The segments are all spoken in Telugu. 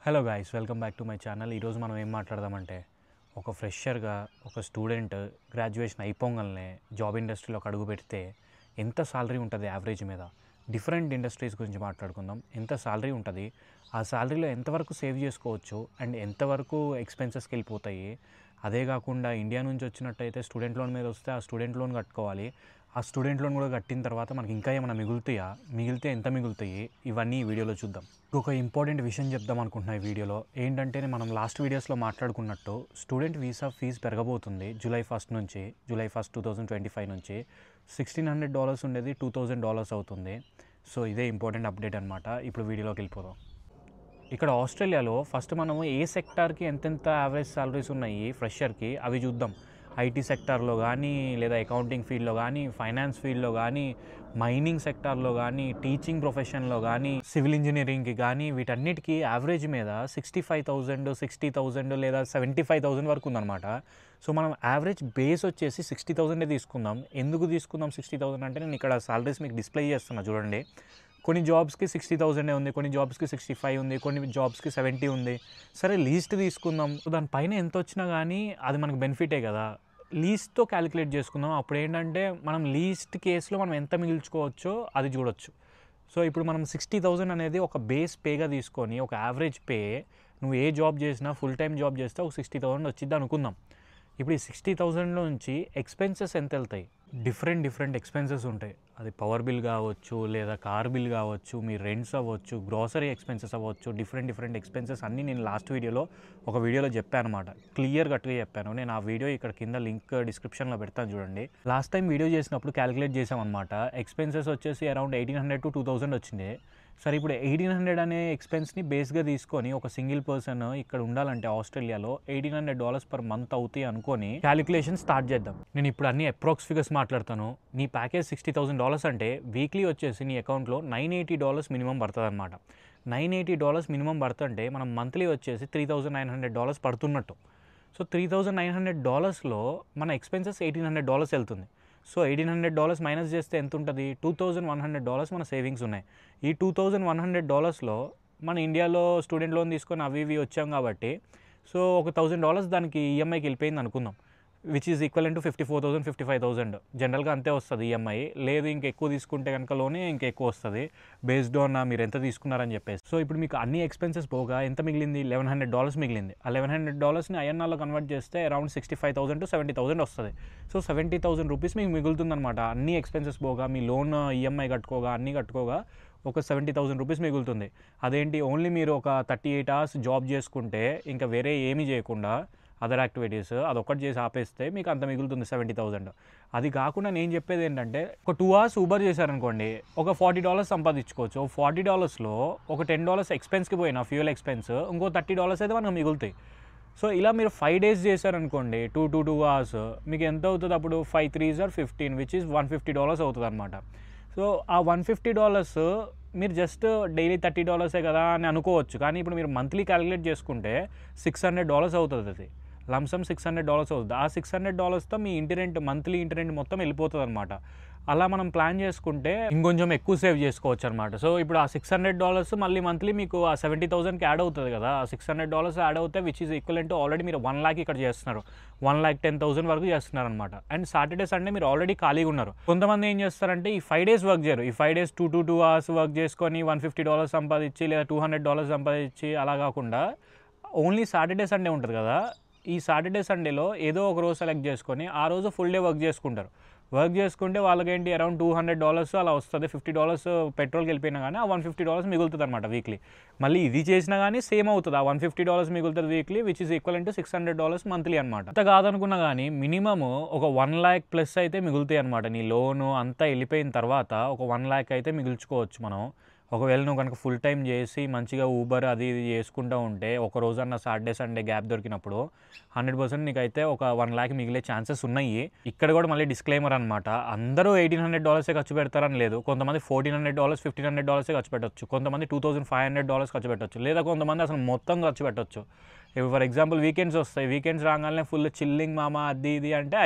Hello guys, welcome back to my channel. ఈరోజు మనం ఏం మాట్లాడదామంటే ఒక ఫ్రెషర్గా ఒక స్టూడెంట్ గ్రాడ్యుయేషన్ అయిపోగానే జాబ్ ఇండస్ట్రీలోకి అడుగు పెడితే ఎంత సాలరీ ఉంటుంది యావరేజ్ మీద, డిఫరెంట్ ఇండస్ట్రీస్ గురించి మాట్లాడుకుందాం. ఎంత సాలరీ ఉంటుంది, ఆ సాలరీలో ఎంతవరకు సేవ్ చేసుకోవచ్చు అండ్ ఎంతవరకు ఎక్స్పెన్సెస్కి వెళ్ళిపోతాయి. అదే కాకుండా ఇండియా నుంచి వచ్చినట్టయితే స్టూడెంట్ లోన్ మీద వస్తే ఆ స్టూడెంట్ లోన్ కట్టుకోవాలి. ఆ స్టూడెంట్ లోన్ కూడా కట్టిన తర్వాత మనకి ఇంకా ఏమైనా మిగులుతాయా, మిగిలితే ఎంత మిగులుతాయి, ఇవన్నీ ఈ వీడియోలో చూద్దాం. ఒక ఇంపార్టెంట్ విషయం చెప్దాం అనుకుంటున్నా ఈ వీడియోలో. ఏంటంటే మనం లాస్ట్ వీడియోస్లో మాట్లాడుకున్నట్టు స్టూడెంట్ వీసా ఫీజు పెరగబోతుంది జూలై 1, 2025 నుంచి. $1,600 ఉండేది $2,000 అవుతుంది. సో ఇదే ఇంపార్టెంట్ అప్డేట్ అనమాట. ఇప్పుడు వీడియోలోకి వెళ్ళిపోదాం. ఇక్కడ ఆస్ట్రేలియాలో ఫస్ట్ మనము ఏ సెక్టార్కి ఎంతెంత యావరేజ్ సాలరీస్ ఉన్నాయి ఫ్రెషర్కి అవి చూద్దాం. ఐటీ సెక్టార్లో కానీ, లేదా అకౌంటింగ్ ఫీల్డ్లో కానీ, ఫైనాన్స్ ఫీల్డ్లో కానీ, మైనింగ్ సెక్టార్లో కానీ, టీచింగ్ ప్రొఫెషన్లో కానీ, సివిల్ ఇంజనీరింగ్కి కానీ, వీటన్నిటికీ యావరేజ్ మీద 65,000, 60,000 లేదా 75,000 వరకు ఉందన్నమాట. సో మనం యావరేజ్ బేస్ వచ్చేసి 60,000 తీసుకుందాం. ఎందుకు తీసుకుందాం 60,000 అంటే, నేను ఇక్కడ సాలరీస్ మీకు డిస్ప్లే చేస్తున్నా చూడండి. కొన్ని జాబ్స్కి 60,000 ఉంది, కొన్ని జాబ్స్కి 65 ఉంది, కొన్ని జాబ్స్కి 70 ఉంది. సరే లీస్ట్ తీసుకుందాం. దానిపైన ఎంత వచ్చినా కానీ అది మనకు బెనిఫిటే కదా. లీస్ట్తో క్యాలిక్యులేట్ చేసుకుందాం. అప్పుడు ఏంటంటే మనం లీస్ట్ కేసులో మనం ఎంత మిగిల్చుకోవచ్చో అది చూడొచ్చు. సో ఇప్పుడు మనం 60,000 అనేది ఒక బేస్ పేగా తీసుకొని, ఒక యావరేజ్ పే, నువ్వు ఏ జాబ్ చేసినా ఫుల్ టైం జాబ్ చేస్తే ఒక 60,000 వచ్చిద్ది అనుకుందాం. ఇప్పుడు ఈ 60,000లో నుంచి ఎక్స్పెన్సెస్ ఎంత వెళ్తాయి? డిఫరెంట్ ఎక్స్పెన్సెస్ ఉంటాయి. అది పవర్ బిల్ కావచ్చు, లేదా కార్ బిల్ కావచ్చు, మీ రెంట్స్ అవ్వచ్చు, గ్రోసరీ ఎక్స్పెన్సెస్ అవ్వచ్చు, డిఫరెంట్ ఎక్స్పెన్సెస్ అన్నీ నేను లాస్ట్ వీడియోలో ఒక వీడియోలో చెప్పాను అనమాట. క్లియర్ కట్గా చెప్పాను. నేను ఆ వీడియో ఇక్కడ కింద లింక్ డిస్క్రిప్షన్లో పెడతాను చూడండి. లాస్ట్ టైం వీడియో చేసినప్పుడు క్యాలిక్యులేట్ చేసామన్నమాట. ఎక్స్పెన్సెస్ వచ్చేసి అరౌండ్ 1,800 to 2,000 వచ్చింది. సరే, ఇప్పుడు 1,800 అనే ఎక్స్పెన్స్ని బేస్గా తీసుకొని ఒక సింగిల్ పర్సన్ ఇక్కడ ఉండాలంటే ఆస్ట్రేలియాలో $1,800 పర్ మంత్ అవుతాయి అనుకొని క్యాలిక్యులేషన్ స్టార్ట్ చేద్దాం. నేను ఇప్పుడు అన్ని అప్రాక్స్ ఫిగర్స్ మాట్లాడతాను. నీ ప్యాకేజ్ $60,000 అంటే వీక్లీ వచ్చేసి నీ అకౌంట్లో $980 మినిమం పడుతుంది అనమాట. $980 మినిమం పడుతుంటే మనం మంత్లీ వచ్చేసి $3,900 పడుతున్నట్టు. సో $3,900లో మన ఎక్స్పెన్సెస్ $1,800 వెళ్తుంది. సో $1,800 మైనస్ చేస్తే ఎంత ఉంటుంది? $2,100 మన సేవింగ్స్ ఉన్నాయి. ఈ $2,100లో మన ఇండియాలో స్టూడెంట్ లోన్ తీసుకొని అవి ఇవి వచ్చాం కాబట్టి, సో ఒక $1,000 దానికి ఈఎంఐకి వెళ్ళిపోయింది అనుకుందాం. విచ్ ఈజ్ ఈక్వల్ టు 54,000, 55,000 జనరల్గా అంతే వస్తుంది ఈఎంఐ. లేదు ఇంకా ఎక్కువ తీసుకుంటే కనుక లోనే ఇంకా ఎక్కువ వస్తుంది, బేస్డ్ ఆన్ మీరు ఎంత తీసుకున్నారని చెప్పేసి. సో ఇప్పుడు మీకు అన్ని ఎక్స్పెన్సెస్ పోగా ఎంత మిగిలింది? $1,100 మిగిలింది. ఆ $1,100ని ఐఎన్ఆర్లో కన్వర్ట్ చేస్తే అరౌండ్ 65,000 to 70,000 వస్తుంది. సో 70,000 రూపీస్ మీకు మిగులుతుందన్నమాట. అన్ని ఎక్స్పెన్సెస్ పోగా, మీ లోన్ ఈఎంఐ కట్టుకోగా, అన్నీ కట్టుకోగా ఒక 70,000 రూపీస్ మిగులుతుంది. అదేంటి, ఓన్లీ మీరు ఒక 38 hours జాబ్ చేసుకుంటే, ఇంకా వేరే ఏమీ చేయకుండా అదర్ యాక్టివిటీస్ అదొక్కటి చేసి ఆపేస్తే మీకు అంత మిగులుతుంది 70,000. అది కాకుండా నేను చెప్పేది ఏంటంటే, ఒక 2 hours ఊబర్ చేశారనుకోండి, ఒక $40 సంపాదించుకోవచ్చు. $40లో ఒక $10 ఎక్స్పెన్స్కి పోయిన ఫ్యూయల్ ఎక్స్పెన్స్, ఇంకో $30 అయితే మనకు మిగులుతాయి. సో ఇలా మీరు 5 days చేశారనుకోండి, 2 hours, మీకు ఎంత అవుతుంది అప్పుడు? 5 3s are 15, విచ్ ఈజ్ $150 అవుతుంది అనమాట. సో ఆ $150 మీరు జస్ట్ డైలీ $30 కదా అని అనుకోవచ్చు. కానీ ఇప్పుడు మీరు మంత్లీ క్యాలిక్యులేట్ చేసుకుంటే $600 అవుతుంది. అది లంసమ్ $600 అవుతుంది. ఆ $600తో మీ ఇంటి రెంట్, మంత్లీ ఇంటి రెంట్ మొత్తం వెళ్ళిపోతుంది అనమాట. అలా మనం ప్లాన్ చేసుకుంటే ఇంకొంచెం ఎక్కువ సేవ్ చేసుకోవచ్చు అనమాట. సో ఇప్పుడు ఆ $600 మళ్ళీ మంత్లీ మీకు ఆ 70,000కి యాడ్ అవుతుంది కదా. ఆ $600 యాడ్ అవుతాయి, which is equal to already మీరు 1 lakh ఇక్కడ చేస్తున్నారు, 1,10,000 వరకు చేస్తున్నారు అనమాట. అండ్ సాటర్డే సండే మీరు ఆల్రెడీ ఖాళీగా ఉన్నారు. కొంతమంది ఏం చేస్తారంటే ఈ 5 days వర్క్ చేయరు. ఈ 5 days 2 hours వర్క్ చేసుకొని $150 సంపాదించి, లేదా $200 సంపాదించి, అలా కాకుండా ఓన్లీ సాటర్డే సండే ఉంటుంది కదా. ఈ సాటర్డే సండేలో ఏదో ఒక రోజు సెలెక్ట్ చేసుకొని ఆ రోజు ఫుల్ డే వర్క్ చేసుకుంటారు. వర్క్ చేసుకుంటే వాళ్ళకేంటి అరౌండ్ $200 అలా వస్తుంది. $50 పెట్రోల్కి వెళ్ళిపోయినా కానీ ఆ $150 మిగులుతుంది అనమాట వీక్లీ. మళ్ళీ ఇది చేసినా కానీ సేమ్ అవుతుంది. ఆ $150 మిగులుతుంది weekly, which is equal to $600 monthly అనమాట. అంత కాదనుకున్నా కానీ మినిమమ్ ఒక 1 lakh ప్లస్ అయితే మిగులుతాయి అనమాట. నీ లోను అంతా వెళ్ళిపోయిన తర్వాత ఒక 1 lakh అయితే మిగుల్చుకోవచ్చు మనం. ఒకవేళ నువ్వు కనుక ఫుల్ టైం చేసి మంచిగా ఊబర్ అది ఇది చేసుకుంటూ ఉంటే, ఒక రోజన్న సాటర్డే సండే గ్యాప్ దొరికినప్పుడు 100% నీకైతే ఒక 1 lakh మిగిలే ఛాన్సెస్ ఉన్నాయి. ఇక్కడ కూడా మళ్ళీ డిస్క్లైమర్ అనమాట, అందరూ $1,800 ఖర్చు పెడతారని లేదు. కొంతమంది $1,400, $1,500 ఖర్చు పెట్టచ్చు, కొంతమంది $2,500 ఖర్చు పెట్టచ్చు, లేదా కొంతమంది అసలు మొత్తం ఖర్చు పెట్టచ్చు. ఫర్ ఎగ్జాంపుల్ వీకెండ్స్ వస్తాయి, వీకెండ్స్ రాగానే ఫుల్ చిల్లింగ్ మామ అది ఇది అంటే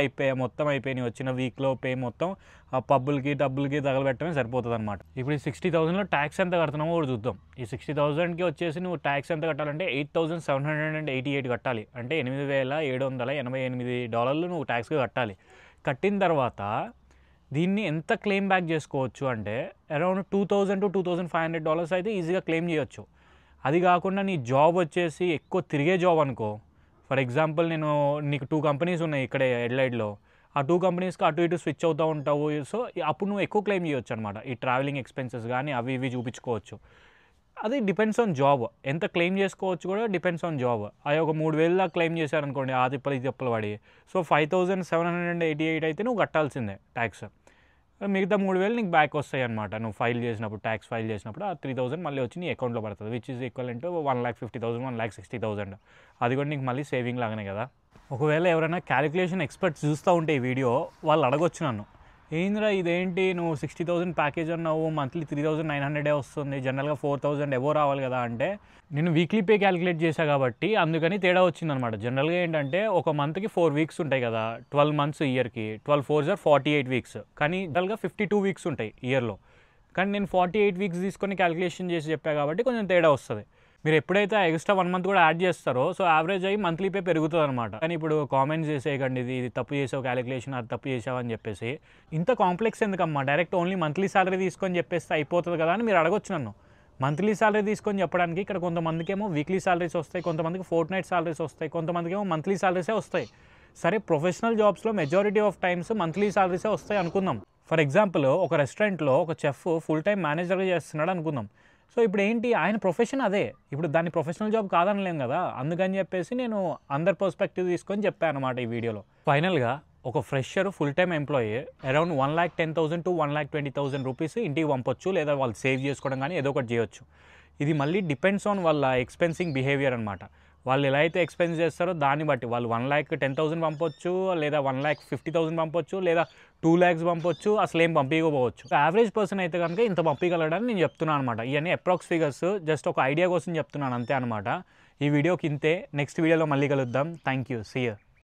మొత్తం అయిపోయినాయి. వచ్చిన వీక్లో పే మొత్తం ఆ పబ్బులకి టబ్బులకి తగలబెట్టమే సరిపోతుంది అనమాట. ఇప్పుడు ఈ 60,000లో ట్యాక్స్ ఎంత కడుతున్నామో కూడా చూద్దాం. ఈ 60,000కి వచ్చేసి నువ్వు ట్యాక్స్ ఎంత కట్టాలంటే $8,788 కట్టాలి. అంటే $8,788 నువ్వు ట్యాక్స్గా కట్టాలి. కట్టిన తర్వాత దీన్ని ఎంత క్లెయిమ్ బ్యాక్ చేసుకోవచ్చు అంటే అరౌండ్ $2,000 to $2,500 అయితే ఈజీగా క్లెయిమ్ చేయొచ్చు. అది కాకుండా నీ జాబ్ వచ్చేసి ఎక్కువ తిరిగే జాబ్ అనుకో, ఫర్ ఎగ్జాంపుల్ నీకు 2 కంపెనీస్ ఉన్నాయి ఇక్కడే ఎడ్లైడ్లో, ఆ 2 కంపెనీస్కి అటు ఇటు స్విచ్ అవుతూ ఉంటావు. సో అప్పుడు నువ్వు ఎక్కువ క్లెయిమ్ చేయొచ్చు అనమాట. ఈ ట్రావెలింగ్ ఎక్స్పెన్సెస్ కానీ అవి ఇవి చూపించుకోవచ్చు. అది డిపెండ్స్ ఆన్ జాబ్, ఎంత క్లెయిమ్ చేసుకోవచ్చు కూడా డిపెండ్స్ ఆన్ జాబ్. అది ఒక 3,000 దాకా క్లెయిమ్ చేశారనుకోండి ఆ తిప్పలు ఈ తిప్పలు పడి, సో 5,788 అయితే నువ్వు కట్టాల్సిందే ట్యాక్స్. మిగతా 3,000 నీకు బ్యాక్ వస్తాయి అనమాట. నువ్వు ఫైల్ చేసినప్పుడు, ట్యాక్స్ ఫైల్ చేసినప్పుడు ఆ 3,000 మళ్ళీ వచ్చి నీ అకౌంట్లో పడుతుంది, విచ్ ఈజ్ ఈక్వల్ టు 1,50,000 1,60,000. అది కూడా నీకు మళ్ళీ సేవింగ్ లాగానే కదా. ఒకవేళ ఎవరైనా క్యాలిక్యులేషన్ ఎక్స్పర్ట్స్ చూస్తూ ఉంటే ఈ వీడియో, వాళ్ళు అడగొచ్చు నన్ను, ఏంద్రా ఇదేంటి నువ్వు 60,000 ప్యాకేజ్ అన్నావు, మంత్లీ 3,900 వస్తుంది, జనరల్గా 4,000 ఎవో రావాలి కదా అంటే, నేను వీక్లీ పే క్యాలిక్యులేట్ చేశా కాబట్టి అందుకని తేడా వచ్చిందనమాట. జనరల్గా ఏంటంటే ఒక మంత్కి 4 వీక్స్ ఉంటాయి కదా, 12 మంత్స్ ఇయర్కి, 12 4s are 48 వీక్స్, కానీ జనరల్గా 52 వీక్స్ ఉంటాయి ఇయర్లో. కానీ నేను 48 వీక్స్ తీసుకొని క్యాలిక్యులేషన్ చేసి చెప్పా కాబట్టి కొంచెం తేడా వస్తుంది. మీరు ఎప్పుడైతే ఎక్స్ట్రా 1 మంత్ కూడా యాడ్ చేస్తారో సో యావరేజ్ అయ్యి మంత్లీ పే పెరుగుతుంది అనమాట. కానీ ఇప్పుడు కామెంట్స్ చేసేయకండి, ఇది తప్పు చేసావు క్యాలిక్యులేషన్, అది తప్పు చేసావు అని చెప్పేసి. ఇంత కాంప్లెక్స్ ఎందుకమ్మా, డైరెక్ట్ ఓన్లీ మంత్లీ సాలరీ తీసుకొని చెప్పేస్తే అయిపోతుంది కదా అని మీరు అడగొచ్చు నన్ను. మంత్లీ సాలరీ తీసుకొని చెప్పడానికి ఇక్కడ కొంతమందికి ఏమో వీక్లీ సాలరీస్ వస్తాయి, కొంతమందికి ఫోర్ట్ నైట్ సాలరీస్ వస్తాయి, కొంతమందికి ఏమో మంత్లీ సాలరీసే వస్తాయి. సరే ప్రొఫెషనల్ జాబ్స్లో మెజారిటీ ఆఫ్ టైమ్స్ మంత్లీ సాలరీసే వస్తాయి అనుకుందాం. ఫర్ ఎగ్జాంపుల్ ఒక రెస్టారెంట్లో ఒక చెఫ్ ఫుల్ టైం మేనేజర్గా చేస్తున్నాడు అనుకుందాం. సో ఇప్పుడు ఏంటి, ఆయన ప్రొఫెషన్ అదే, ఇప్పుడు దాన్ని ప్రొఫెషనల్ జాబ్ కాదనలేం కదా. అందుకని చెప్పేసి నేను అందర్ పర్స్పెక్టివ్ తీసుకొని చెప్పాను అనమాట ఈ వీడియోలో. ఫైనల్గా ఒక fresher full time employee around 1,10,000 to 1,20,000 rupees ఇంటికి పంపొచ్చు, లేదా వాళ్ళు సేవ్ చేసుకోవడం కానీ ఏదో ఒకటి చేయొచ్చు. ఇది మళ్ళీ డిపెండ్స్ ఆన్ వాళ్ళ ఎక్స్పెన్సింగ్ బిహేవియర్ అనమాట. వాళ్ళు ఎలా అయితే ఎక్స్పెన్స్ చేస్తారో దాన్ని బట్టి వాళ్ళు 1,10,000 పంపొచ్చు, లేదా 1,50,000 పంపొచ్చు, లేదా 2 lakhs పంపొచ్చు, అసలు ఏం పంపించకపోవచ్చు. యావరేజ్ పర్సన్ అయితే కనుక ఇంత పంపించగలడని నేను చెప్తున్నాను అనమాట. ఇవన్నీ అప్రాక్స్ ఫిగర్స్, జస్ట్ ఒక ఐడియా కోసం చెప్తున్నాను అంతే అనమాట. ఈ వీడియోకి ఇంతే. నెక్స్ట్ వీడియోలో మళ్ళీ కలుద్దాం. Thank you. See you.